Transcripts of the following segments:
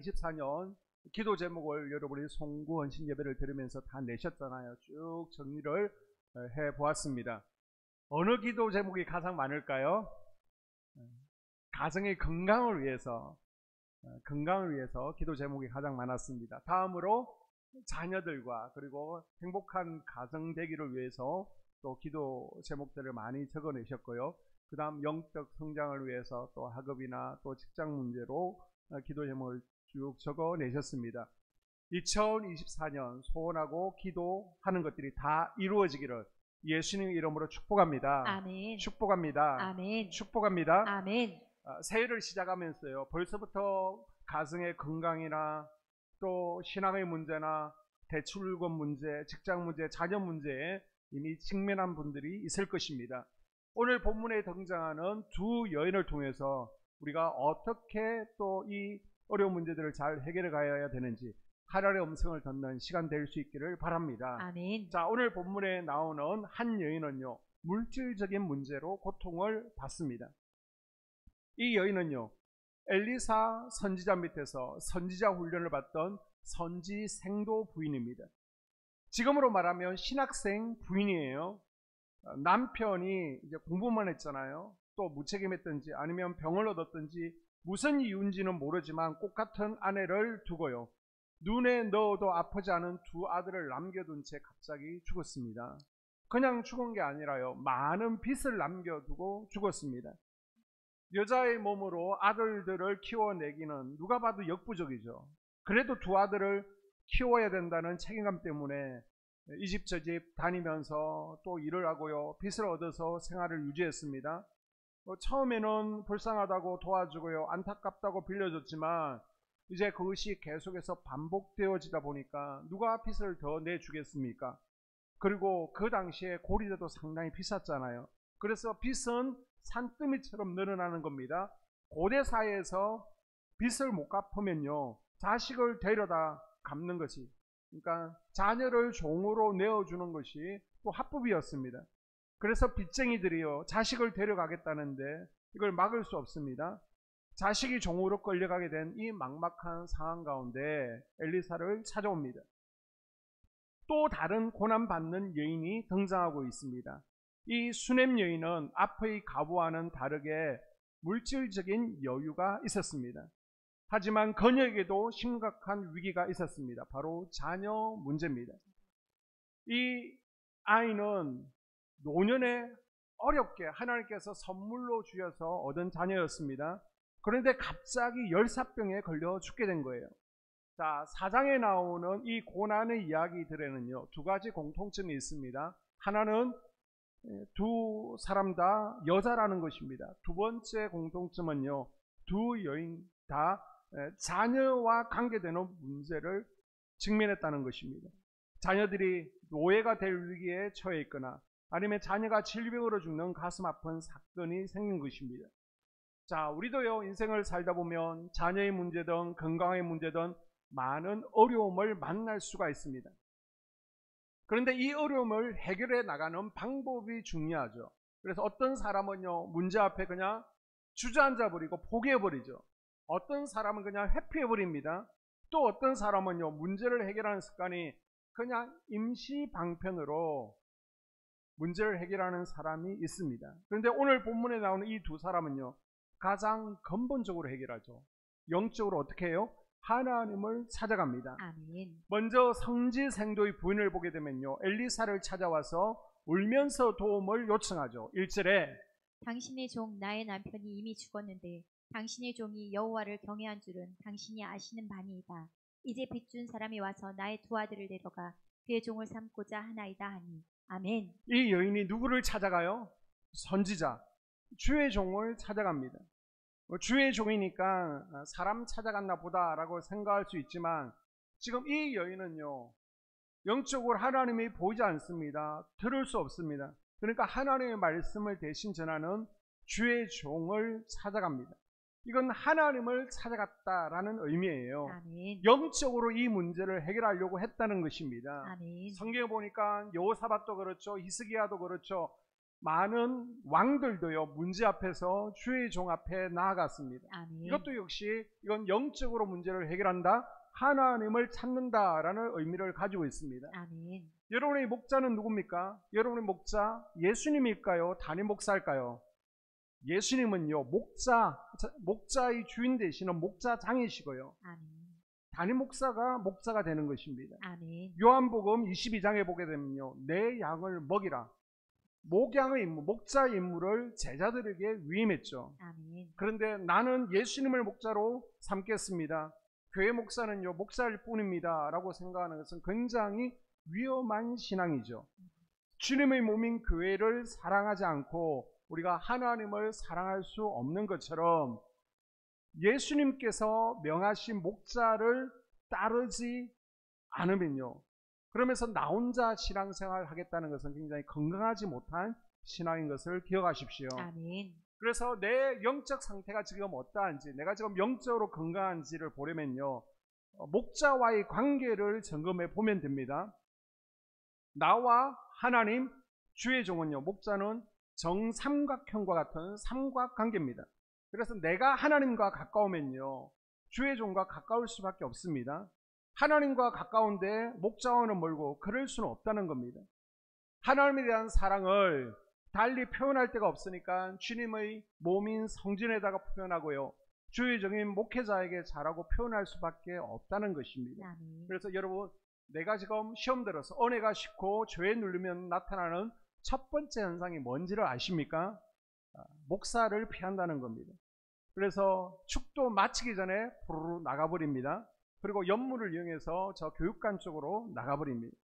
2024년 기도 제목을 여러분이 송구 헌신 예배를 들으면서 다 내셨잖아요. 쭉 정리를 해보았습니다. 어느 기도 제목이 가장 많을까요? 가정의 건강을 위해서 기도 제목이 가장 많았습니다. 다음으로 자녀들과 그리고 행복한 가정 되기를 위해서 또 기도 제목들을 많이 적어내셨고요. 그 다음 영적 성장을 위해서 또 학업이나 또 직장 문제로 기도 제목을 쭉 적어내셨습니다. 2024년 소원하고 기도하는 것들이 다 이루어지기를 예수님의 이름으로 축복합니다. 아멘. 축복합니다. 아멘. 축복합니다. 아멘. 새해를 시작하면서요, 벌써부터 가정의 건강이나 또 신앙의 문제나 대출권 문제, 직장 문제, 자녀 문제에 이미 직면한 분들이 있을 것입니다. 오늘 본문에 등장하는 두 여인을 통해서 우리가 어떻게 또 이 어려운 문제들을 잘 해결해 가야 되는지 하나님의 음성을 듣는 시간 될 수 있기를 바랍니다. 아멘. 자, 오늘 본문에 나오는 한 여인은요, 물질적인 문제로 고통을 받습니다. 이 여인은요, 엘리사 선지자 밑에서 선지자 훈련을 받던 선지생도 부인입니다. 지금으로 말하면 신학생 부인이에요. 남편이 이제 공부만 했잖아요. 또 무책임했든지 아니면 병을 얻었든지 무슨 이유인지는 모르지만 꽃 같은 아내를 두고요, 눈에 넣어도 아프지 않은 두 아들을 남겨둔 채 갑자기 죽었습니다. 그냥 죽은 게 아니라요, 많은 빚을 남겨두고 죽었습니다. 여자의 몸으로 아들들을 키워내기는 누가 봐도 역부족이죠. 그래도 두 아들을 키워야 된다는 책임감 때문에 이 집 저 집 다니면서 또 일을 하고요, 빚을 얻어서 생활을 유지했습니다. 처음에는 불쌍하다고 도와주고요, 안타깝다고 빌려줬지만 이제 그것이 계속해서 반복되어지다 보니까 누가 빚을 더 내주겠습니까? 그리고 그 당시에 고리대도 상당히 비쌌잖아요. 그래서 빚은 산더미처럼 늘어나는 겁니다. 고대 사회에서 빚을 못 갚으면요, 자식을 데려다 갚는 것이, 그러니까 자녀를 종으로 내어주는 것이 또 합법이었습니다. 그래서 빚쟁이들이요, 자식을 데려가겠다는데 이걸 막을 수 없습니다. 자식이 종으로 끌려가게 된 이 막막한 상황 가운데 엘리사를 찾아옵니다. 또 다른 고난받는 여인이 등장하고 있습니다. 이 수넴 여인은 앞의 가부와는 다르게 물질적인 여유가 있었습니다. 하지만 그녀에게도 심각한 위기가 있었습니다. 바로 자녀 문제입니다. 이 아이는 노년에 어렵게 하나님께서 선물로 주셔서 얻은 자녀였습니다. 그런데 갑자기 열사병에 걸려 죽게 된 거예요. 자, 4장에 나오는 이 고난의 이야기들에는요, 두 가지 공통점이 있습니다. 하나는 두 사람 다 여자라는 것입니다. 두 번째 공통점은요, 두 여인 다 자녀와 관계되는 문제를 직면했다는 것입니다. 자녀들이 노예가 될 위기에 처해 있거나 아니면 자녀가 질병으로 죽는 가슴 아픈 사건이 생긴 것입니다. 자, 우리도요, 인생을 살다 보면 자녀의 문제든 건강의 문제든 많은 어려움을 만날 수가 있습니다. 그런데 이 어려움을 해결해 나가는 방법이 중요하죠. 그래서 어떤 사람은요, 문제 앞에 그냥 주저앉아 버리고 포기해 버리죠. 어떤 사람은 그냥 회피해 버립니다. 또 어떤 사람은요, 문제를 해결하는 습관이 그냥 임시 방편으로 문제를 해결하는 사람이 있습니다. 그런데 오늘 본문에 나오는 이 두 사람은요, 가장 근본적으로 해결하죠. 영적으로 어떻게 해요? 하나님을 찾아갑니다. 아멘. 먼저 성지생도의 부인을 보게 되면요, 엘리사를 찾아와서 울면서 도움을 요청하죠. 1절에 당신의 종 나의 남편이 이미 죽었는데 당신의 종이 여호와를 경외한 줄은 당신이 아시는 바니이다. 이제 빚준 사람이 와서 나의 두 아들을 데려가 그의 종을 삼고자 하나이다 하니. 아멘. 이 여인이 누구를 찾아가요? 선지자, 주의 종을 찾아갑니다. 주의 종이니까 사람 찾아갔나 보다라고 생각할 수 있지만 지금 이 여인은요, 영적으로 하나님이 보이지 않습니다. 들을 수 없습니다. 그러니까 하나님의 말씀을 대신 전하는 주의 종을 찾아갑니다. 이건 하나님을 찾아갔다라는 의미예요. 아멘. 영적으로 이 문제를 해결하려고 했다는 것입니다. 아멘. 성경에 보니까 여호사밧도 그렇죠, 히스기야도 그렇죠, 많은 왕들도요, 문제 앞에서 주의 종 앞에 나아갔습니다. 아멘. 이것도 역시 이건 영적으로 문제를 해결한다, 하나님을 찾는다라는 의미를 가지고 있습니다. 아멘. 여러분의 목자는 누굽니까? 여러분의 목자 예수님일까요? 담임 목사일까요? 예수님은요, 목자의 주인 되시는 목자장이시고요, 아멘. 담임 목자가 되는 것입니다. 아멘. 요한복음 22장에 보게 되면요, 내 양을 먹이라, 목양의 임무, 목자의 임무를 제자들에게 위임했죠. 아멘. 그런데 나는 예수님을 목자로 삼겠습니다, 교회 목사는요 목사일 뿐입니다 라고 생각하는 것은 굉장히 위험한 신앙이죠. 주님의 몸인 교회를 사랑하지 않고 우리가 하나님을 사랑할 수 없는 것처럼 예수님께서 명하신 목자를 따르지 않으면요, 그러면서 나 혼자 신앙생활을 하겠다는 것은 굉장히 건강하지 못한 신앙인 것을 기억하십시오. 아멘. 그래서 내 영적 상태가 지금 어떠한지, 내가 지금 영적으로 건강한지를 보려면요, 목자와의 관계를 점검해 보면 됩니다. 나와 하나님, 주의 종은요, 목자는 정삼각형과 같은 삼각관계입니다. 그래서 내가 하나님과 가까우면요, 주의 종과 가까울 수밖에 없습니다. 하나님과 가까운데 목자와는 멀고 그럴 수는 없다는 겁니다. 하나님에 대한 사랑을 달리 표현할 데가 없으니까 주님의 몸인 성전에다가 표현하고요, 주의 종인 목회자에게 잘하고 표현할 수밖에 없다는 것입니다. 아멘. 그래서 여러분, 내가 지금 시험 들어서 은혜가 식고 죄에 눌리면 나타나는 첫 번째 현상이 뭔지를 아십니까? 목사를 피한다는 겁니다. 그래서 축도 마치기 전에 부르르 나가버립니다. 그리고 연문을 이용해서 저 교육관 쪽으로 나가버립니다.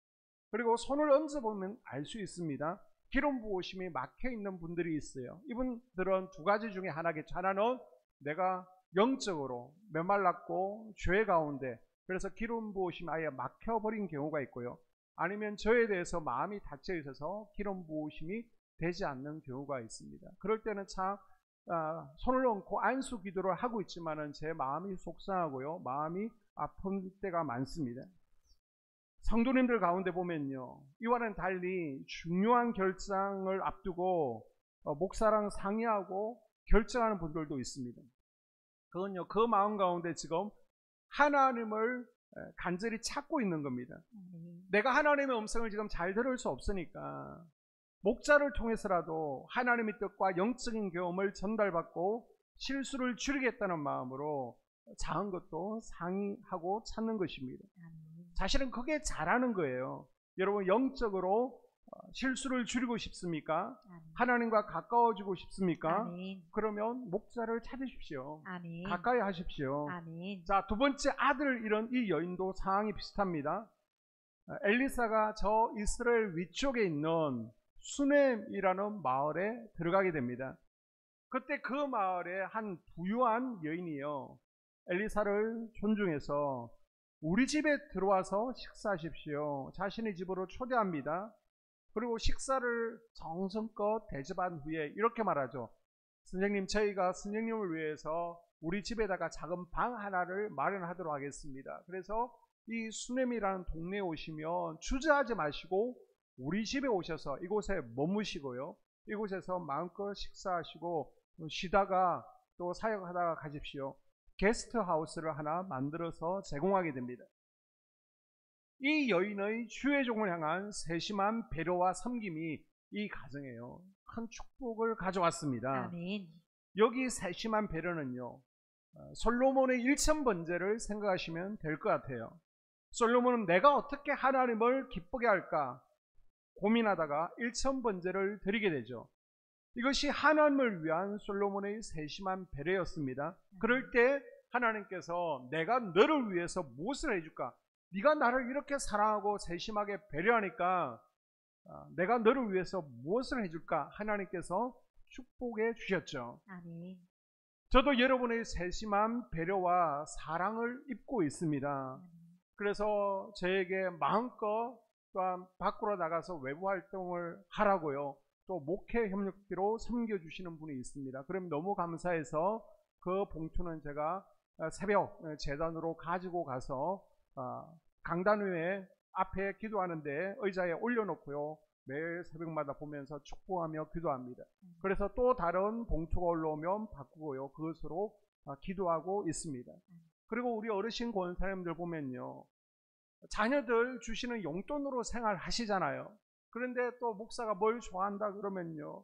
그리고 손을 얹어보면 알 수 있습니다. 기름 부으심이 막혀있는 분들이 있어요. 이분들은 두 가지 중에 하나겠죠. 하나는 내가 영적으로 메말랐고 죄 가운데, 그래서 기름 부으심이 아예 막혀버린 경우가 있고요, 아니면 저에 대해서 마음이 닫혀 있어서 기름 부으심이 되지 않는 경우가 있습니다. 그럴 때는 참 손을 얹고 안수 기도를 하고 있지만은 제 마음이 속상하고요, 마음이 아픈 때가 많습니다. 성도님들 가운데 보면요, 이와는 달리 중요한 결정을 앞두고 목사랑 상의하고 결정하는 분들도 있습니다. 그건요, 그 마음 가운데 지금 하나님을 간절히 찾고 있는 겁니다. 내가 하나님의 음성을 지금 잘 들을 수 없으니까 목자를 통해서라도 하나님의 뜻과 영적인 경험을 전달받고 실수를 줄이겠다는 마음으로 작은 것도 상의하고 찾는 것입니다. 사실은 그게 잘하는 거예요. 여러분, 영적으로 실수를 줄이고 싶습니까? 하나님과 가까워지고 싶습니까? 아멘. 그러면 목자를 찾으십시오. 아멘. 가까이 하십시오. 아멘. 자, 두 번째, 아들을 잃은 이 여인도 상황이 비슷합니다. 엘리사가 저 이스라엘 위쪽에 있는 수넴이라는 마을에 들어가게 됩니다. 그때 그 마을에 한 부유한 여인이요, 엘리사를 존중해서 우리 집에 들어와서 식사하십시오, 자신의 집으로 초대합니다. 그리고 식사를 정성껏 대접한 후에 이렇게 말하죠. 선생님, 저희가 선생님을 위해서 우리 집에다가 작은 방 하나를 마련하도록 하겠습니다. 그래서 이 수넴이라는 동네에 오시면 주저하지 마시고 우리 집에 오셔서 이곳에 머무시고요, 이곳에서 마음껏 식사하시고 쉬다가 또 사역하다가 가십시오. 게스트하우스를 하나 만들어서 제공하게 됩니다. 이 여인의 주의 종을 향한 세심한 배려와 섬김이 이 가정에요, 큰 축복을 가져왔습니다. 아멘. 여기 세심한 배려는요, 솔로몬의 1000번제를 생각하시면 될 것 같아요. 솔로몬은 내가 어떻게 하나님을 기쁘게 할까 고민하다가 1000번제를 드리게 되죠. 이것이 하나님을 위한 솔로몬의 세심한 배려였습니다. 그럴 때 하나님께서 내가 너를 위해서 무엇을 해줄까? 네가 나를 이렇게 사랑하고 세심하게 배려하니까 내가 너를 위해서 무엇을 해줄까? 하나님께서 축복해 주셨죠. 아멘. 저도 여러분의 세심한 배려와 사랑을 입고 있습니다. 그래서 저에게 마음껏 또한 밖으로 나가서 외부 활동을 하라고요, 또 목회 협력비로 섬겨주시는 분이 있습니다. 그럼 너무 감사해서 그 봉투는 제가 새벽 재단으로 가지고 가서 강단 위에 앞에 기도하는데 의자에 올려놓고요, 매일 새벽마다 보면서 축복하며 기도합니다. 그래서 또 다른 봉투가 올라오면 바꾸고요. 그것으로 기도하고 있습니다. 그리고 우리 어르신 권사님들 보면요, 자녀들 주시는 용돈으로 생활하시잖아요. 그런데 또 목사가 뭘 좋아한다 그러면요,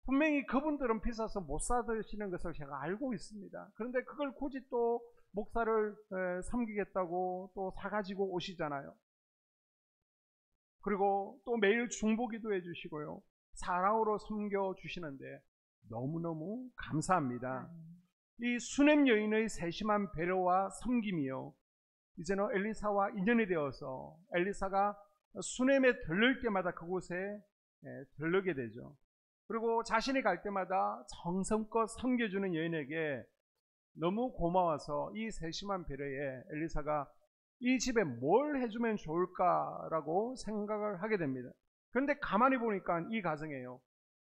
분명히 그분들은 비싸서 못 사드시는 것을 제가 알고 있습니다. 그런데 그걸 굳이 또 목사를 섬기겠다고 또 사가지고 오시잖아요. 그리고 또 매일 중보기도 해주시고요, 사랑으로 섬겨주시는데 너무너무 감사합니다. 이 수넴 여인의 세심한 배려와 섬김이요, 이제는 엘리사와 인연이 되어서 엘리사가 수넴에 들를 때마다 그곳에 들르게 되죠. 그리고 자신이 갈 때마다 정성껏 섬겨주는 여인에게 너무 고마워서 이 세심한 배려에 엘리사가 이 집에 뭘 해주면 좋을까라고 생각을 하게 됩니다. 그런데 가만히 보니까 이 가정에요,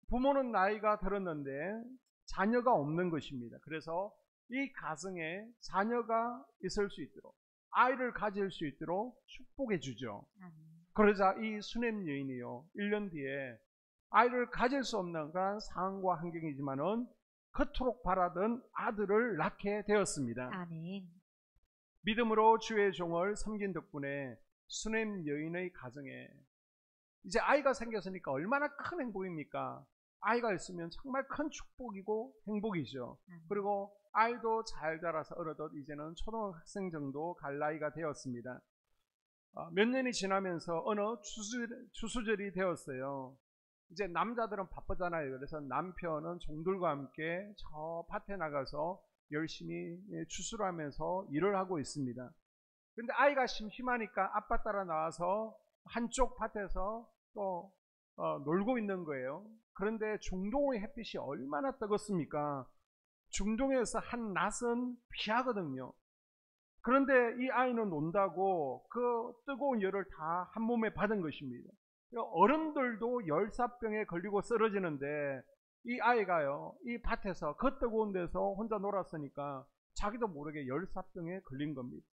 부모는 나이가 들었는데 자녀가 없는 것입니다. 그래서 이 가정에 자녀가 있을 수 있도록, 아이를 가질 수 있도록 축복해 주죠. 그러자 이 수넴 여인이요, 1년 뒤에 아이를 가질 수 없는 그런 상황과 환경이지만은 그토록 바라던 아들을 낳게 되었습니다. 아멘. 믿음으로 주의 종을 섬긴 덕분에 수넴 여인의 가정에 이제 아이가 생겼으니까 얼마나 큰 행복입니까? 아이가 있으면 정말 큰 축복이고 행복이죠. 그리고 아이도 잘 자라서 어느덧 이제는 초등학생 정도 갈 나이가 되었습니다. 몇 년이 지나면서 어느 추수절이 되었어요. 이제 남자들은 바쁘잖아요. 그래서 남편은 종들과 함께 저 밭에 나가서 열심히 추수를 하면서 일을 하고 있습니다. 그런데 아이가 심심하니까 아빠 따라 나와서 한쪽 밭에서 또 놀고 있는 거예요. 그런데 중동의 햇빛이 얼마나 뜨겁습니까? 중동에서 한 낮은 피하거든요. 그런데 이 아이는 논다고 그 뜨거운 열을 다 한 몸에 받은 것입니다. 어른들도 열사병에 걸리고 쓰러지는데 이 아이가요, 이 밭에서 그 뜨거운 데서 혼자 놀았으니까 자기도 모르게 열사병에 걸린 겁니다.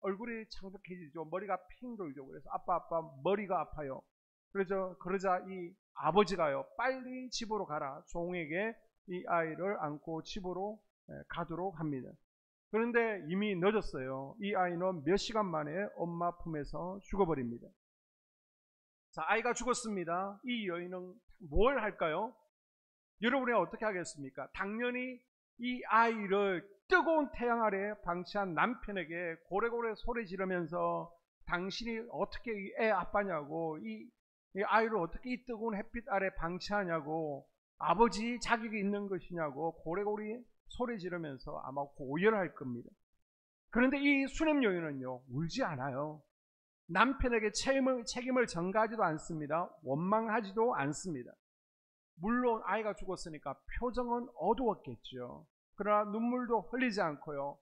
얼굴이 창백해지죠. 머리가 핑 돌죠. 그래서 아빠 머리가 아파요. 그러자 이 아버지가요, 빨리 집으로 가라, 종에게 이 아이를 안고 집으로 가도록 합니다. 그런데 이미 늦었어요. 이 아이는 몇 시간 만에 엄마 품에서 죽어버립니다. 자, 아이가 죽었습니다. 이 여인은 뭘 할까요? 여러분이 어떻게 하겠습니까? 당연히 이 아이를 뜨거운 태양 아래 방치한 남편에게 고래고래 소리 지르면서 당신이 어떻게 이 애 아빠냐고, 이 아이를 어떻게 이 뜨거운 햇빛 아래 방치하냐고, 아버지 자격이 있는 것이냐고 고래고래 소리 지르면서 아마 고열할 겁니다. 그런데 이 수넴 여인은요, 울지 않아요. 남편에게 책임을 전가하지도 않습니다. 원망하지도 않습니다. 물론 아이가 죽었으니까 표정은 어두웠겠죠. 그러나 눈물도 흘리지 않고요,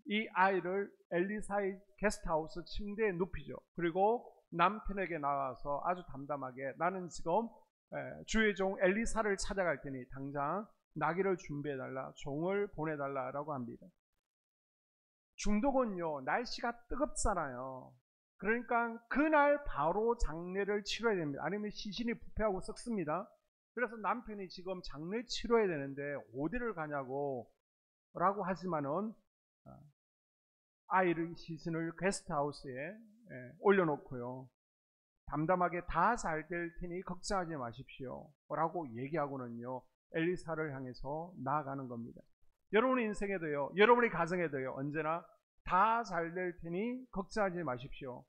이 아이를 엘리사의 게스트하우스 침대에 눕히죠. 그리고 남편에게 나와서 아주 담담하게, 나는 지금 주의 종 엘리사를 찾아갈 테니 당장 나귀를 준비해달라, 종을 보내달라라고 합니다. 중동은요, 날씨가 뜨겁잖아요. 그러니까 그날 바로 장례를 치러야 됩니다. 아니면 시신이 부패하고 썩습니다. 그래서 남편이 지금 장례 치러야 되는데 어디를 가냐고 라고 하지만은 아이를 시신을 게스트하우스에 올려놓고요, 담담하게 다 잘 될 테니 걱정하지 마십시오 라고 얘기하고는요, 엘리사를 향해서 나아가는 겁니다. 여러분의 인생에도요, 여러분의 가정에도요, 언제나 다 잘 될 테니 걱정하지 마십시오.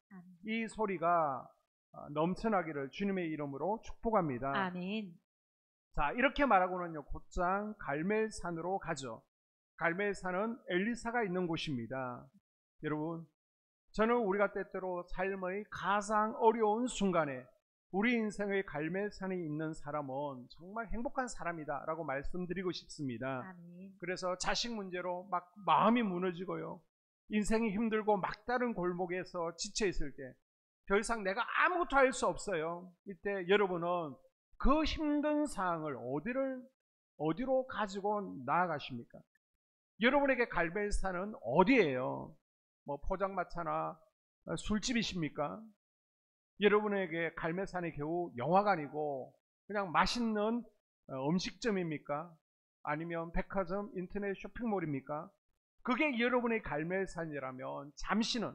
이 소리가 넘쳐나기를 주님의 이름으로 축복합니다. 아멘. 자, 이렇게 말하고는요, 곧장 갈멜산으로 가죠. 갈멜산은 엘리사가 있는 곳입니다. 여러분, 저는 우리가 때때로 삶의 가장 어려운 순간에 우리 인생의 갈멜산이 있는 사람은 정말 행복한 사람이다 라고 말씀드리고 싶습니다. 아멘. 그래서 자식 문제로 막 마음이 무너지고요, 인생이 힘들고 막다른 골목에서 지쳐 있을 때 더 이상 내가 아무것도 할 수 없어요. 이때 여러분은 그 힘든 상황을 어디로 가지고 나아가십니까? 여러분에게 갈멜산은 어디예요? 뭐 포장마차나 술집이십니까? 여러분에게 갈매산이 겨우 영화관이고 그냥 맛있는 음식점입니까? 아니면 백화점, 인터넷 쇼핑몰입니까? 그게 여러분의 갈매산이라면 잠시는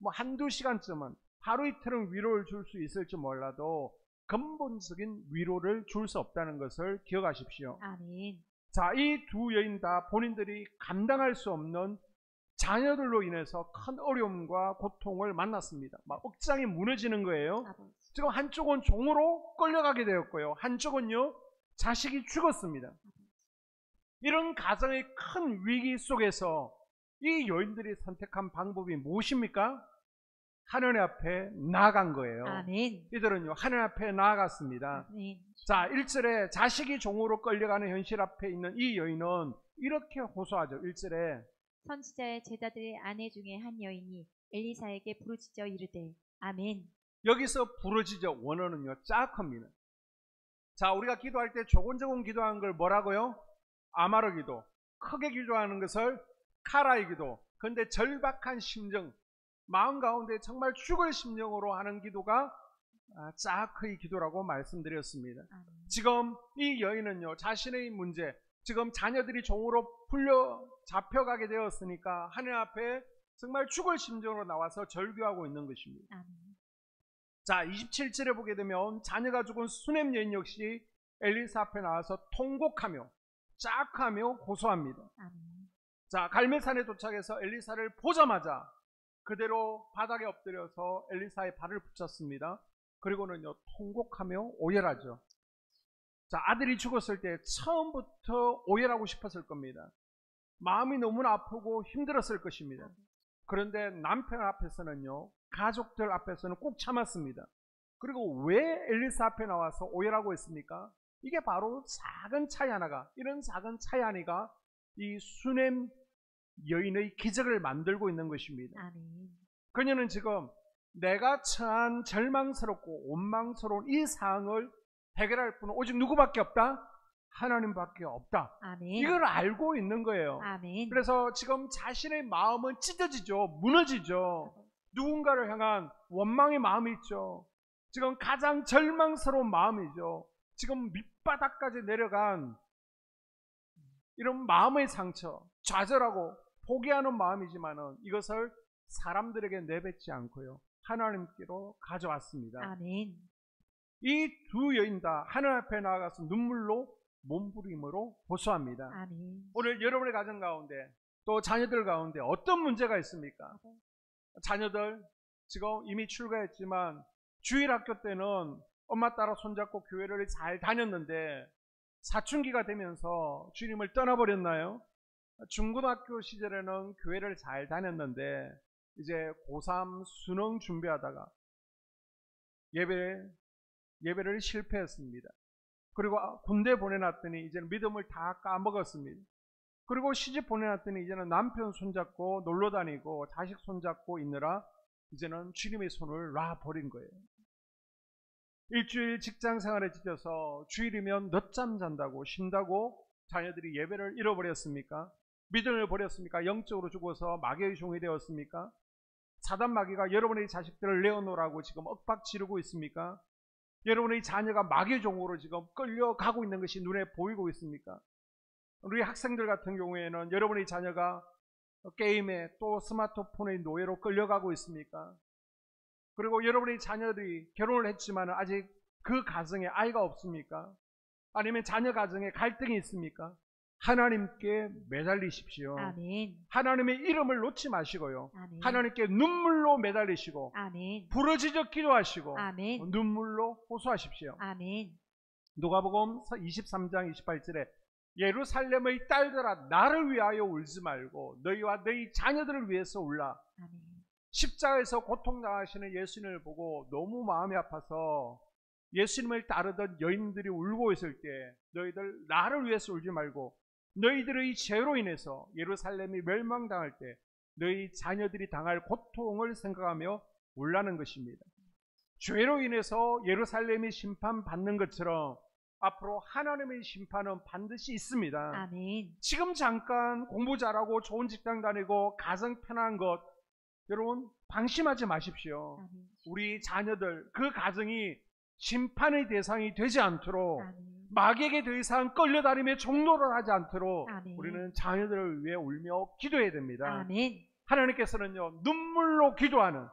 한두 시간쯤은 하루 이틀은 위로를 줄 수 있을지 몰라도 근본적인 위로를 줄 수 없다는 것을 기억하십시오. 아멘. 자, 이 두 여인 다 본인들이 감당할 수 없는 자녀들로 인해서 큰 어려움과 고통을 만났습니다. 막 억장이 무너지는 거예요. 아버지. 지금 한쪽은 종으로 끌려가게 되었고요. 한쪽은요, 자식이 죽었습니다. 이런 가정의 큰 위기 속에서 이 여인들이 선택한 방법이 무엇입니까? 하나님 앞에 나아간 거예요. 아멘. 이들은요, 하나님 앞에 나아갔습니다. 아멘. 자, 1절에 자식이 종으로 끌려가는 현실 앞에 있는 이 여인은 이렇게 호소하죠. 1절에 선지자의 제자들의 아내 중에 한 여인이 엘리사에게 부르짖어 이르되 아멘. 여기서 부르짖어 원어는요, 짜크입니다. 자, 우리가 기도할 때 조곤조곤 기도하는 걸 뭐라고요? 아마르 기도. 크게 기도하는 것을 카라의 기도. 그런데 절박한 심정, 마음 가운데 정말 죽을 심정으로 하는 기도가 짜크의 기도라고 말씀드렸습니다. 아멘. 지금 이 여인은요, 자신의 문제, 지금 자녀들이 종으로 잡혀가게 되었으니까 하나님 앞에 정말 죽을 심정으로 나와서 절규하고 있는 것입니다. 아멘. 자, 27절에 보게 되면 자녀가 죽은 수넴 여인 역시 엘리사 앞에 나와서 통곡하며 짜크하며 고소합니다. 아멘. 자, 갈멜산에 도착해서 엘리사를 보자마자 그대로 바닥에 엎드려서 엘리사의 발을 붙였습니다. 그리고는요, 통곡하며 오열하죠. 자, 아들이 죽었을 때 처음부터 오열하고 싶었을 겁니다. 마음이 너무나 아프고 힘들었을 것입니다. 그런데 남편 앞에서는요, 가족들 앞에서는 꼭 참았습니다. 그리고 왜 엘리사 앞에 나와서 오열하고 있습니까? 이게 바로 작은 차이 하나가, 이런 작은 차이 하나가 이 수넴 여인의 기적을 만들고 있는 것입니다. 아멘. 그녀는 지금 내가 처한 절망스럽고 원망스러운 이 상황을 해결할 분은 오직 누구밖에 없다? 하나님밖에 없다. 아멘. 이걸 알고 있는 거예요. 아멘. 그래서 지금 자신의 마음은 찢어지죠. 무너지죠. 누군가를 향한 원망의 마음이 있죠. 지금 가장 절망스러운 마음이죠. 지금 밑바닥까지 내려간 이런 마음의 상처, 좌절하고 포기하는 마음이지만은 이것을 사람들에게 내뱉지 않고요, 하나님께로 가져왔습니다. 아멘. 이 두 여인 다 하나님 앞에 나아가서 눈물로 몸부림으로 호소합니다. 아멘. 오늘 여러분의 가정 가운데 또 자녀들 가운데 어떤 문제가 있습니까? 자녀들 지금 이미 출가했지만 주일 학교 때는 엄마 따라 손잡고 교회를 잘 다녔는데 사춘기가 되면서 주님을 떠나버렸나요? 중고등학교 시절에는 교회를 잘 다녔는데 이제 고3 수능 준비하다가 예배를 실패했습니다. 그리고 군대 보내놨더니 이제는 믿음을 다 까먹었습니다. 그리고 시집 보내놨더니 이제는 남편 손잡고 놀러 다니고 자식 손잡고 있느라 이제는 주님의 손을 놔버린 거예요. 일주일 직장 생활에 지쳐서 주일이면 늦잠 잔다고 쉰다고 자녀들이 예배를 잃어버렸습니까? 믿음을 버렸습니까? 영적으로 죽어서 마귀의 종이 되었습니까? 사단 마귀가 여러분의 자식들을 내어놓으라고 지금 엇박 지르고 있습니까? 여러분의 자녀가 마귀의 종으로 지금 끌려가고 있는 것이 눈에 보이고 있습니까? 우리 학생들 같은 경우에는 여러분의 자녀가 게임에 또 스마트폰의 노예로 끌려가고 있습니까? 그리고 여러분의 자녀들이 결혼을 했지만 아직 그 가정에 아이가 없습니까? 아니면 자녀 가정에 갈등이 있습니까? 하나님께 매달리십시오. 아멘. 하나님의 이름을 놓지 마시고요. 아멘. 하나님께 눈물로 매달리시고 아멘. 부르짖어 기도하시고 아멘. 눈물로 호소하십시오. 아멘. 누가복음 23장 28절에 예루살렘의 딸들아 나를 위하여 울지 말고 너희와 너희 자녀들을 위해서 울라. 아멘. 십자가에서 고통당하시는 예수님을 보고 너무 마음이 아파서 예수님을 따르던 여인들이 울고 있을 때 너희들 나를 위해서 울지 말고 너희들의 죄로 인해서 예루살렘이 멸망당할 때 너희 자녀들이 당할 고통을 생각하며 울라는 것입니다. 죄로 인해서 예루살렘이 심판받는 것처럼 앞으로 하나님의 심판은 반드시 있습니다. 아멘. 지금 잠깐 공부 잘하고 좋은 직장 다니고 가정 편한 것, 여러분 방심하지 마십시오. 아멘. 우리 자녀들 그 가정이 심판의 대상이 되지 않도록 아멘. 마귀에게 더 이상 끌려다니며 종노를 하지 않도록 아멘. 우리는 자녀들을 위해 울며 기도해야 됩니다. 아멘. 하나님께서는요 눈물로 기도하는 아멘.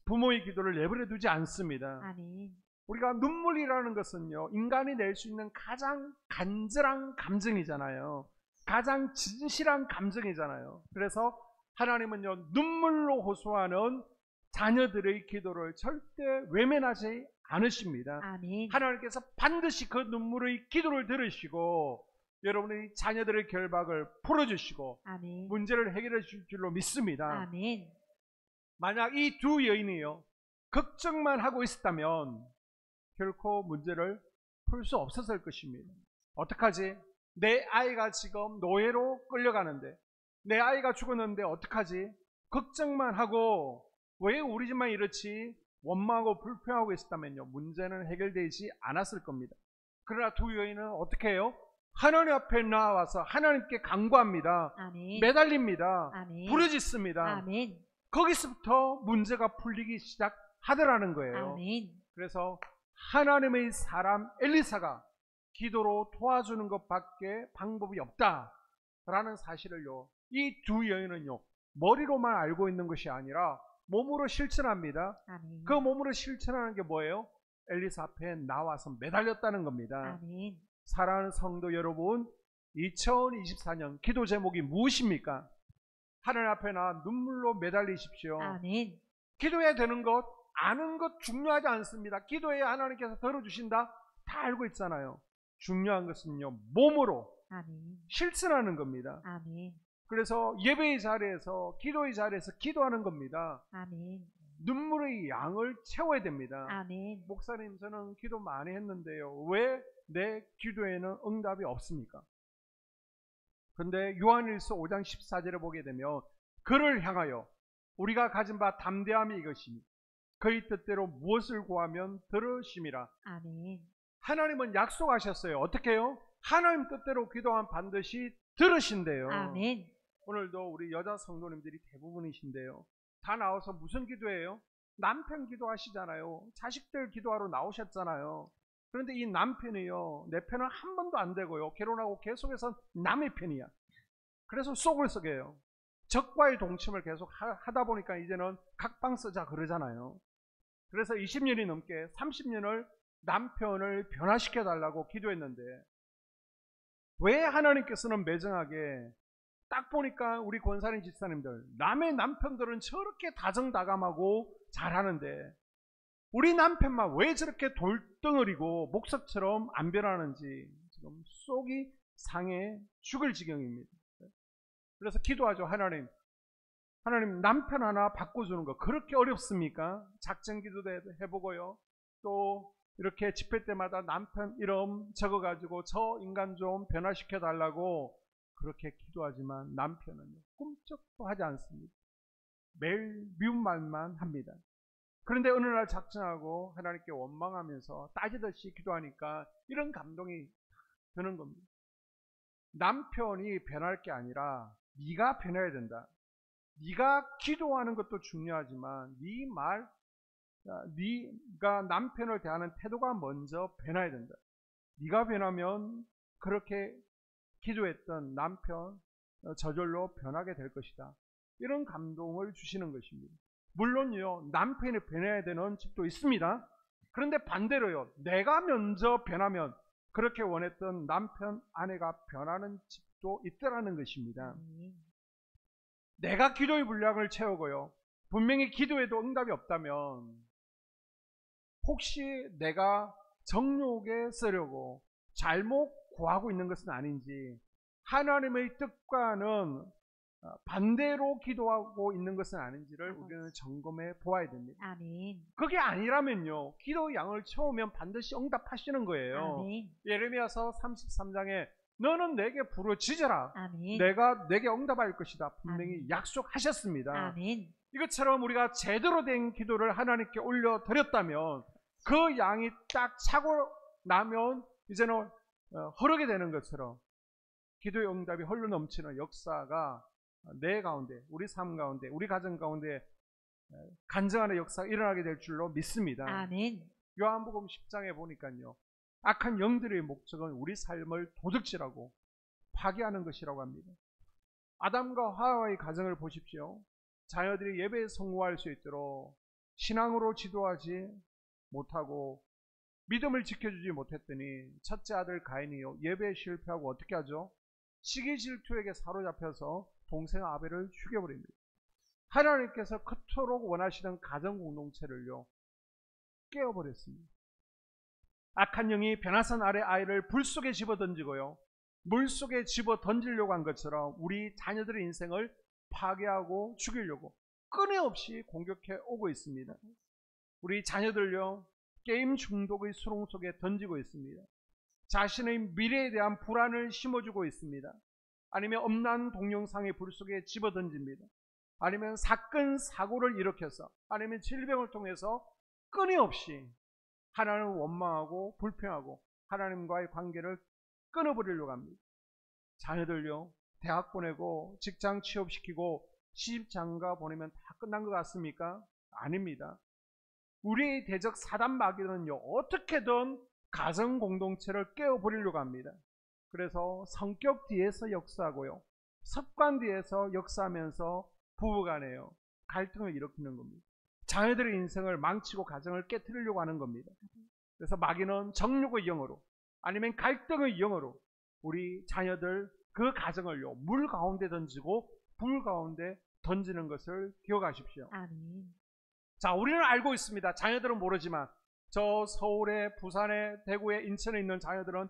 부모의 기도를 내버려 두지 않습니다. 아멘. 우리가 눈물이라는 것은요 인간이 낼 수 있는 가장 간절한 감정이잖아요. 가장 진실한 감정이잖아요. 그래서 하나님은요 눈물로 호소하는 자녀들의 기도를 절대 외면하지 않으십니다. 아멘. 하나님께서 반드시 그 눈물의 기도를 들으시고 여러분의 자녀들의 결박을 풀어주시고 아멘. 문제를 해결해 줄 줄로 믿습니다. 아멘. 만약 이 두 여인이요 걱정만 하고 있었다면 결코 문제를 풀 수 없었을 것입니다. 어떡하지? 내 아이가 지금 노예로 끌려가는데 내 아이가 죽었는데 어떡하지? 걱정만 하고 왜 우리 집만 이렇지? 원망하고 불평하고 있었다면요 문제는 해결되지 않았을 겁니다. 그러나 두 여인은 어떻게 해요? 하나님 앞에 나와서 하나님께 간구합니다. 아멘. 매달립니다. 아멘. 부르짖습니다. 아멘. 거기서부터 문제가 풀리기 시작하더라는 거예요. 아멘. 그래서 하나님의 사람 엘리사가 기도로 도와주는 것밖에 방법이 없다라는 사실을요 이 두 여인은요 머리로만 알고 있는 것이 아니라 몸으로 실천합니다. 아멘. 그 몸으로 실천하는 게 뭐예요? 엘리사 앞에 나와서 매달렸다는 겁니다. 아멘. 사랑하는 성도 여러분, 2024년 기도 제목이 무엇입니까? 하나님 앞에 나와 눈물로 매달리십시오. 아멘. 기도해야 되는 것, 아는 것 중요하지 않습니다. 기도해야 하나님께서 들어주신다 다 알고 있잖아요. 중요한 것은요 몸으로 아멘. 실천하는 겁니다. 아멘. 그래서 예배의 자리에서 기도의 자리에서 기도하는 겁니다. 아멘. 눈물의 양을 채워야 됩니다. 아멘. 목사님 저는 기도 많이 했는데요 왜 내 기도에는 응답이 없습니까? 그런데 요한일서 5장 14절에 보게 되면 그를 향하여 우리가 가진 바 담대함이 이것이니 그의 뜻대로 무엇을 구하면 들으심이라. 아멘. 하나님은 약속하셨어요. 어떻게 해요? 하나님 뜻대로 기도하면 반드시 들으신대요. 아멘. 오늘도 우리 여자 성도님들이 대부분이신데요 다 나와서 무슨 기도해요? 남편 기도하시잖아요. 자식들 기도하러 나오셨잖아요. 그런데 이 남편이요 내 편은 한 번도 안 되고요 결혼하고 계속해서 남의 편이야. 그래서 속을 썩여요. 적과의 동침을 계속 하다 보니까 이제는 각방 쓰자 그러잖아요. 그래서 20년이 넘게 30년을 남편을 변화시켜 달라고 기도했는데 왜 하나님께서는 매정하게 딱 보니까 우리 권사님 집사님들 남의 남편들은 저렇게 다정다감하고 잘하는데 우리 남편만 왜 저렇게 돌덩어리고 목석처럼 안 변하는지 지금 속이 상해 죽을 지경입니다. 그래서 기도하죠. 하나님 남편 하나 바꿔주는 거 그렇게 어렵습니까? 작전 기도도 해보고요. 또 이렇게 집회 때마다 남편 이름 적어가지고 저 인간 좀 변화시켜 달라고 그렇게 기도하지만 남편은 꿈쩍도 하지 않습니다. 매일 미운 말만 합니다. 그런데 어느 날 작정하고 하나님께 원망하면서 따지듯이 기도하니까 이런 감동이 드는 겁니다. 남편이 변할 게 아니라 네가 변해야 된다. 네가 기도하는 것도 중요하지만 네가 남편을 대하는 태도가 먼저 변해야 된다. 네가 변하면 그렇게 기도했던 남편 저절로 변하게 될 것이다. 이런 감동을 주시는 것입니다. 물론요 남편이 변해야 되는 집도 있습니다. 그런데 반대로요 내가 먼저 변하면 그렇게 원했던 남편 아내가 변하는 집도 있더라는 것입니다. 내가 기도의 분량을 채우고요 분명히 기도에도 응답이 없다면 혹시 내가 정욕에 쓰려고 잘못 구하고 있는 것은 아닌지 하나님의 뜻과는 반대로 기도하고 있는 것은 아닌지를 우리는 점검해 보아야 됩니다. 아멘. 그게 아니라면요 기도의 양을 채우면 반드시 응답하시는 거예요. 아멘. 예레미야서 33장에 너는 내게 부르짖어라. 아멘. 내가 내게 응답할 것이다. 분명히 아멘. 약속하셨습니다. 아멘. 이것처럼 우리가 제대로 된 기도를 하나님께 올려드렸다면 그 양이 딱 차고 나면 이제는 흐르게 되는 것처럼 기도의 응답이 흘러 넘치는 역사가 내 가운데, 우리 삶 가운데, 우리 가정 가운데 간증하는 역사가 일어나게 될 줄로 믿습니다. 아멘. 요한복음 10장에 보니까요, 악한 영들의 목적은 우리 삶을 도둑질하고 파괴하는 것이라고 합니다. 아담과 하와의 가정을 보십시오. 자녀들이 예배에 성공할 수 있도록 신앙으로 지도하지 못하고 믿음을 지켜주지 못했더니 첫째 아들 가인이요, 예배에 실패하고 어떻게 하죠? 시기 질투에게 사로잡혀서 동생 아벨을 죽여버립니다. 하나님께서 그토록 원하시던 가정 공동체를요, 깨어버렸습니다. 악한 영이 변화산 아래 아이를 불 속에 집어던지고요, 물 속에 집어던지려고 한 것처럼 우리 자녀들의 인생을 파괴하고 죽이려고 끊임없이 공격해 오고 있습니다. 우리 자녀들요, 게임 중독의 수렁 속에 던지고 있습니다. 자신의 미래에 대한 불안을 심어주고 있습니다. 아니면 엄난 동영상의 불 속에 집어던집니다. 아니면 사건 사고를 일으켜서, 아니면 질병을 통해서 끊임없이 하나님을 원망하고 불평하고 하나님과의 관계를 끊어버리려고 합니다. 자녀들요, 대학 보내고 직장 취업시키고 시집장가 보내면 다 끝난 것 같습니까? 아닙니다. 우리의 대적 사단 마귀는요, 어떻게든 가정 공동체를 깨어버리려고 합니다. 그래서 성격 뒤에서 역사하고요, 습관 뒤에서 역사하면서 부부간에요, 갈등을 일으키는 겁니다. 자녀들의 인생을 망치고 가정을 깨트리려고 하는 겁니다. 그래서 마귀는 정욕의 영으로, 아니면 갈등의 영으로 우리 자녀들 그 가정을요, 물 가운데 던지고 불 가운데 던지는 것을 기억하십시오. 아멘. 자, 우리는 알고 있습니다. 자녀들은 모르지만 저 서울에, 부산에, 대구에, 인천에 있는 자녀들은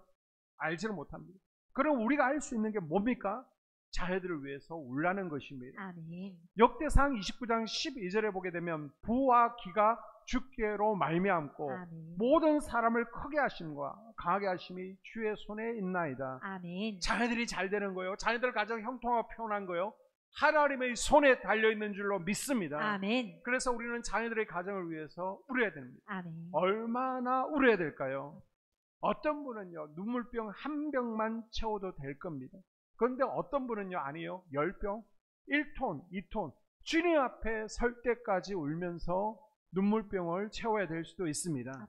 알지를 못합니다. 그럼 우리가 알 수 있는 게 뭡니까? 자녀들을 위해서 울라는 것입니다. 아멘. 역대상 29장 12절에 보게 되면 부와 기가 주께로 말미암고 아멘. 모든 사람을 크게 하심과 강하게 하심이 주의 손에 있나이다. 아멘. 자녀들이 잘 되는 거요, 자녀들 가정 형통하고 평온한 거요, 하나님의 손에 달려있는 줄로 믿습니다. 아멘. 그래서 우리는 자녀들의 가정을 위해서 울어야 됩니다. 아멘. 얼마나 울어야 될까요? 어떤 분은요, 눈물병 한 병만 채워도 될 겁니다. 그런데 어떤 분은요, 아니요, 10병, 1톤, 2톤 주님 앞에 설 때까지 울면서 눈물병을 채워야 될 수도 있습니다.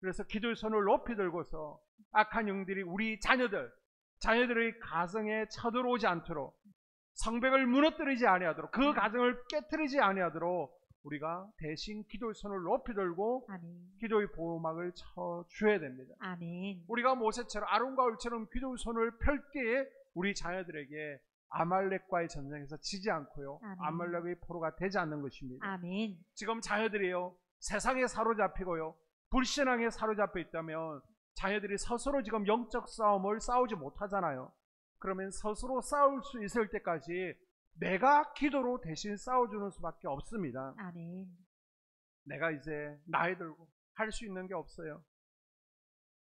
그래서 기도의 손을 높이 들고서 악한 영들이 우리 자녀들의 가정에 쳐들어오지 않도록, 성벽을 무너뜨리지 아니하도록, 그 가정을 깨트리지 아니하도록 우리가 대신 기도의 손을 높이 들고 아멘. 기도의 보호막을 쳐줘야 됩니다. 아멘. 우리가 모세처럼, 아론과 홀처럼 기도의 손을 펼 때에 우리 자녀들에게 아말렉과의 전쟁에서 지지 않고요, 아멘. 아말렉의 포로가 되지 않는 것입니다. 아멘. 지금 자녀들이요, 세상에 사로잡히고요, 불신앙에 사로잡혀 있다면 자녀들이 스스로 지금 영적 싸움을 싸우지 못하잖아요. 그러면 스스로 싸울 수 있을 때까지 내가 기도로 대신 싸워주는 수밖에 없습니다. 아멘. 내가 이제 나이 들고 할 수 있는 게 없어요.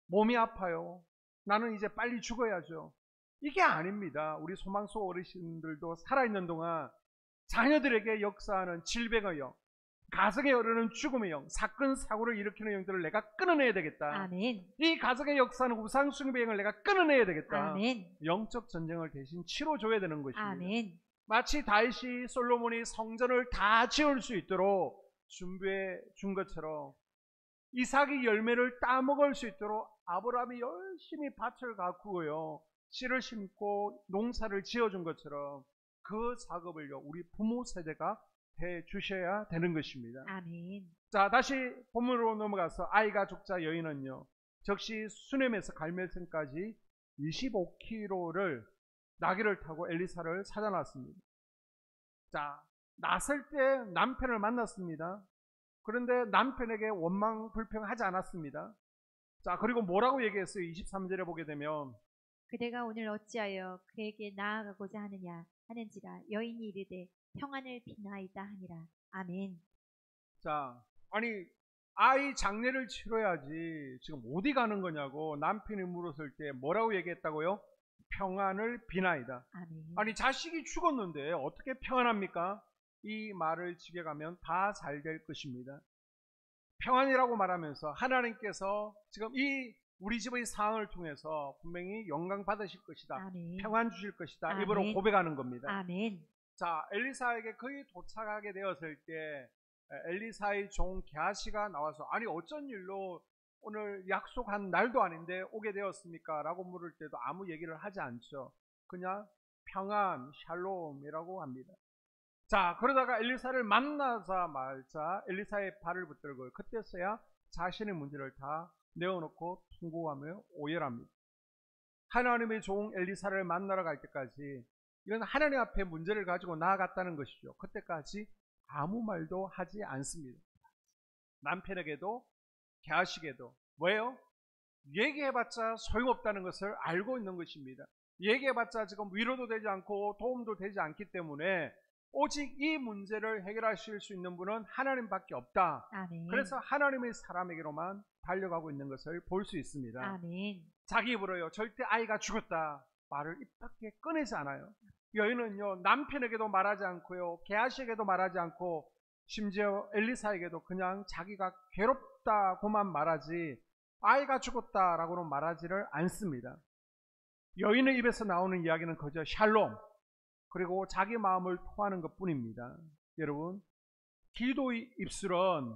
몸이 아파요. 나는 이제 빨리 죽어야죠. 이게 아닙니다. 우리 소망소 어르신들도 살아있는 동안 자녀들에게 역사하는 질병의 영, 가정에 이르는 죽음의 영, 사건 사고를 일으키는 영들을 내가 끊어내야 되겠다. 아멘. 이 가정에 역사하는 우상 숭배의 영을 내가 끊어내야 되겠다. 아멘. 영적 전쟁을 대신 치러줘야 되는 것입니다. 아멘. 마치 다윗이, 솔로몬이 성전을 다 지을 수 있도록 준비해 준 것처럼 이삭이 열매를 따먹을 수 있도록 아브라함이 열심히 밭을 가꾸고요, 씨를 심고 농사를 지어준 것처럼 그 작업을요, 우리 부모 세대가 해 주셔야 되는 것입니다. 아멘. 자, 다시 본문으로 넘어가서 아이가 죽자 여인은요, 즉시 수넴에서 갈멜산까지 25km를 나귀를 타고 엘리사를 찾아났습니다. 자, 나설 때 남편을 만났습니다. 그런데 남편에게 원망 불평하지 않았습니다. 자, 그리고 뭐라고 얘기했어요? 23절에 보게 되면 그대가 오늘 어찌하여 그에게 나아가고자 하느냐 하는지라 여인이 이르되 평안을 비나이다 하니라. 아멘. 자, 아니 아이 장례를 치러야지 지금 어디 가는 거냐고 남편이 물었을 때 뭐라고 얘기했다고요? 평안을 비나이다. 아멘. 아니 자식이 죽었는데 어떻게 평안합니까? 이 말을 집에 가면 다 잘 될 것입니다. 평안이라고 말하면서 하나님께서 지금 이 우리 집의 상황을 통해서 분명히 영광 받으실 것이다. 아멘. 평안 주실 것이다. 아멘. 입으로 고백하는 겁니다. 아멘. 자, 엘리사에게 거의 도착하게 되었을 때 엘리사의 종 게하시가 나와서 아니 어쩐 일로 오늘 약속한 날도 아닌데 오게 되었습니까? 라고 물을 때도 아무 얘기를 하지 않죠. 그냥 평안, 샬롬이라고 합니다. 자, 그러다가 엘리사를 만나자마자 엘리사의 발을 붙들고 그때서야 자신의 문제를 다 내어놓고 통곡하며 오열합니다. 하나님의 종 엘리사를 만나러 갈 때까지 이건 하나님 앞에 문제를 가지고 나아갔다는 것이죠. 그때까지 아무 말도 하지 않습니다. 남편에게도 게하시게도 뭐예요? 얘기해봤자 소용없다는 것을 알고 있는 것입니다. 얘기해봤자 지금 위로도 되지 않고 도움도 되지 않기 때문에 오직 이 문제를 해결하실 수 있는 분은 하나님밖에 없다. 아멘. 그래서 하나님의 사람에게로만 달려가고 있는 것을 볼 수 있습니다. 아멘. 자기 입으로요 절대 아이가 죽었다 말을 입 밖에 꺼내지 않아요. 여인은요 남편에게도 말하지 않고요 게하시에게도 말하지 않고 심지어 엘리사에게도 그냥 자기가 괴롭다고만 말하지 아이가 죽었다라고는 말하지를 않습니다. 여인의 입에서 나오는 이야기는 그저 샬롬 그리고 자기 마음을 토하는 것뿐입니다. 여러분, 기도의 입술은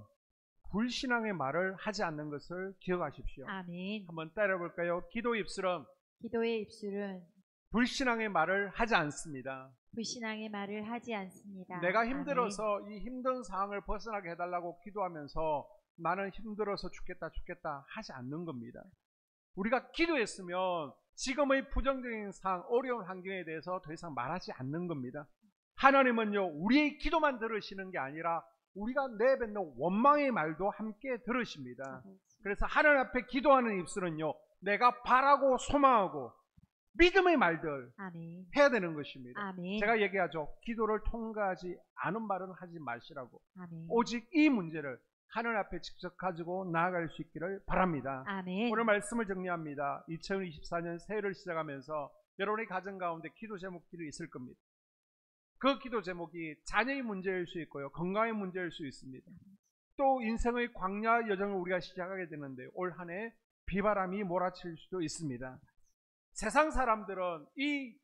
불신앙의 말을 하지 않는 것을 기억하십시오. 아멘. 한번 따라해볼까요? 기도의 입술은 기도의 입술은 불신앙의 말을 하지 않습니다. 불신앙의 말을 하지 않습니다. 내가 힘들어서 이 힘든 상황을 벗어나게 해달라고 기도하면서 나는 힘들어서 죽겠다 하지 않는 겁니다. 우리가 기도했으면 지금의 부정적인 상황, 어려운 환경에 대해서 더 이상 말하지 않는 겁니다. 하나님은요 우리의 기도만 들으시는 게 아니라 우리가 내뱉는 원망의 말도 함께 들으십니다. 그래서 하나님 앞에 기도하는 입술은요 내가 바라고 소망하고 믿음의 말들 아멘. 해야 되는 것입니다. 아멘. 제가 얘기하죠. 기도를 통과하지 않은 말은 하지 마시라고. 아멘. 오직 이 문제를 하나님 앞에 직접 가지고 나아갈 수 있기를 바랍니다. 아멘. 오늘 말씀을 정리합니다. 2024년 새해를 시작하면서 여러분의 가정 가운데 기도 제목들이 있을 겁니다. 그 기도 제목이 자녀의 문제일 수 있고요. 건강의 문제일 수 있습니다. 또 인생의 광야 여정을 우리가 시작하게 되는데 올 한 해 비바람이 몰아칠 수도 있습니다. 세상 사람들은 이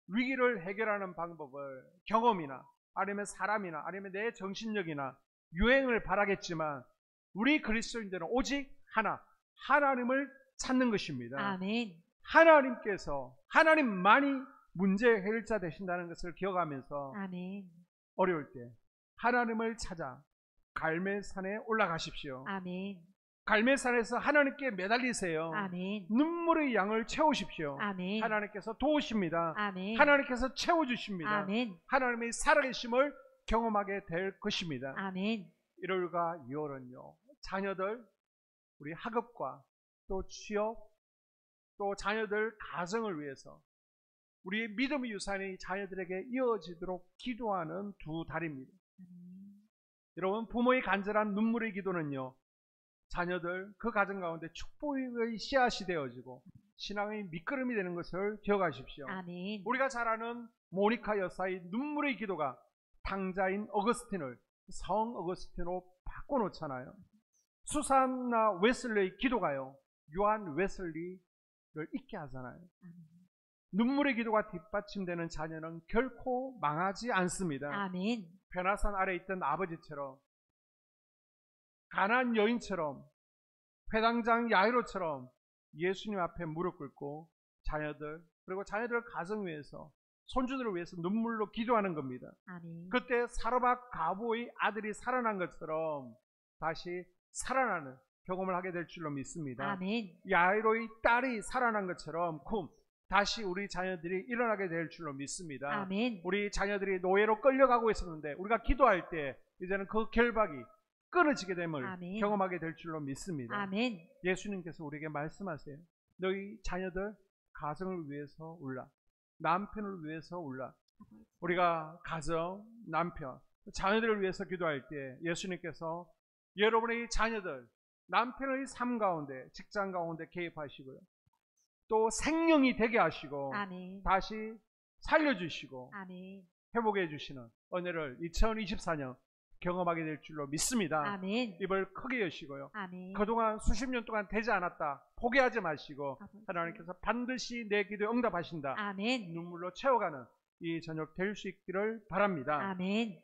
위기를 해결하는 방법을 경험이나 아니면 사람이나 아니면 내 정신력이나 유행을 바라겠지만 우리 그리스도인들은 오직 하나님을 찾는 것입니다. 아멘. 하나님께서 하나님만이 문제 해결자 되신다는 것을 기억하면서 아멘. 어려울 때 하나님을 찾아 갈멜산에 올라가십시오. 아멘. 갈멜산에서 하나님께 매달리세요. 아멘. 눈물의 양을 채우십시오. 아멘. 하나님께서 도우십니다. 아멘. 하나님께서 채워주십니다. 아멘. 하나님의 살아계심을 경험하게 될 것입니다. 아멘. 1월과 2월은요 자녀들 우리 학업과 또 취업 또 자녀들 가정을 위해서 우리의 믿음의 유산이 자녀들에게 이어지도록 기도하는 두 달입니다. 여러분 부모의 간절한 눈물의 기도는요 자녀들 그 가정 가운데 축복의 씨앗이 되어지고 신앙의 밑거름이 되는 것을 기억하십시오. 아멘. 우리가 잘 아는 모니카 여사의 눈물의 기도가 탕자인 어거스틴을 성 어거스틴으로 바꿔놓잖아요. 수산나 웨슬리의 기도가요 요한 웨슬리를 잊게 하잖아요. 눈물의 기도가 뒷받침되는 자녀는 결코 망하지 않습니다. 아멘. 변화산 아래 있던 아버지처럼 가난한 여인처럼 회당장 야이로처럼 예수님 앞에 무릎 꿇고 자녀들 그리고 자녀들 가정 위해서 손주들을 위해서 눈물로 기도하는 겁니다. 아멘. 그때 사르밧 가보의 아들이 살아난 것처럼 다시 살아나는 경험을 하게 될 줄로 믿습니다. 아멘. 야이로의 딸이 살아난 것처럼 다시 우리 자녀들이 일어나게 될 줄로 믿습니다. 아멘. 우리 자녀들이 노예로 끌려가고 있었는데 우리가 기도할 때 이제는 그 결박이 끊어지게 됨을 아멘. 경험하게 될 줄로 믿습니다. 아멘. 예수님께서 우리에게 말씀하세요. 너희 자녀들 가정을 위해서 울라. 남편을 위해서 울라. 우리가 가정, 남편, 자녀들을 위해서 기도할 때 예수님께서 여러분의 자녀들, 남편의 삶 가운데, 직장 가운데 개입하시고요. 또 생명이 되게 하시고 아멘. 다시 살려주시고 아멘. 회복해 주시는 은혜를 2024년 경험하게 될 줄로 믿습니다. 아멘. 입을 크게 여시고요. 아멘. 그동안 수십 년 동안 되지 않았다 포기하지 마시고 아버지. 하나님께서 반드시 내 기도에 응답하신다. 아멘. 눈물로 채워가는 이 저녁 될 수 있기를 바랍니다. 아멘.